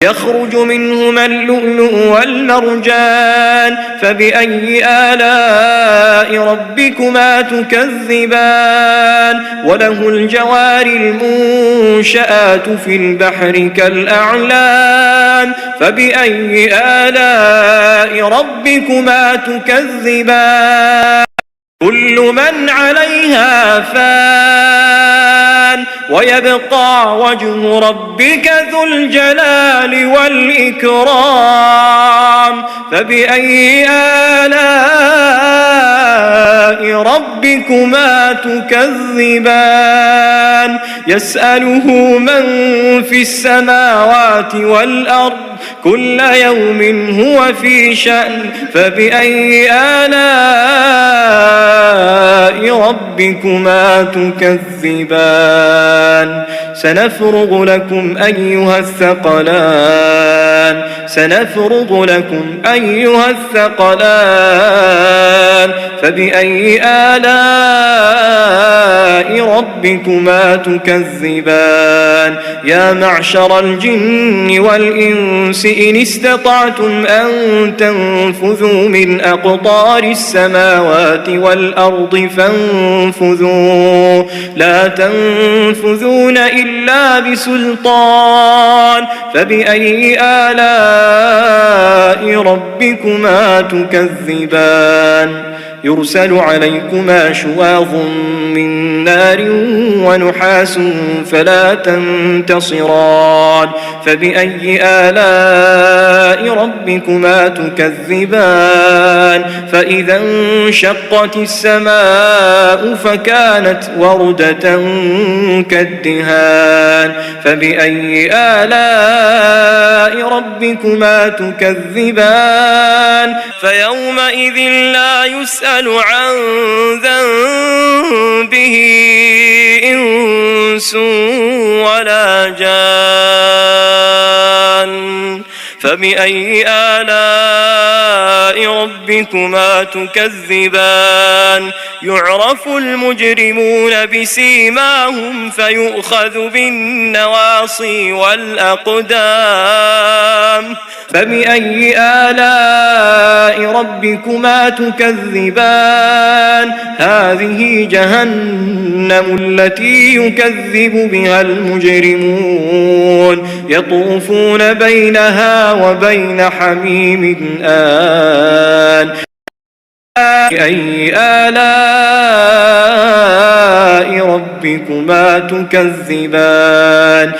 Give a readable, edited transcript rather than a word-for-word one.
يخرج منهما اللؤلؤ والمرجان فبأي آلاء ربكما تكذبان وله الجوار المنشآت في البحر كالأعلام فبأي آلاء ربكما تكذبان كل من عليها فان ويبقى وجه ربك ذو الجلال والإكرام فبأي آلاء ربكما تكذبان يسأله من في السماوات والأرض كل يوم هو في شأن فبأي آلاء ربكما تكذبان سنفرغ لكم أيها الثقلان فبأي آلاء ربكما تكذبان يا معشر الجن والإنس إن استطعتم أن تنفذوا من أقطار السماوات والأرض فانفذوا لا تنفذون إلا بسلطان فبأي آلاء ربكما تكذبان يرسل عليكما شواظ من نار ونحاس فلا تنتصران فبأي آلاء ربكما تكذبان فإذا انشقت السماء فكانت وردة كالدهان فبأي آلاء ربكما تكذبان فيومئذ لا يسأل عن ذنبه إنس ولا جان فبأي آلاء ربكما تكذبان يعرف المجرمون بسيماهم فيؤخذ بالنواصي والأقدام فبأي آلاء ربكما تكذبان هذه جهنم التي يكذب بها المجرمون يطوفون بينها وبين حميم آن فبأي آلاء ربكما تكذبان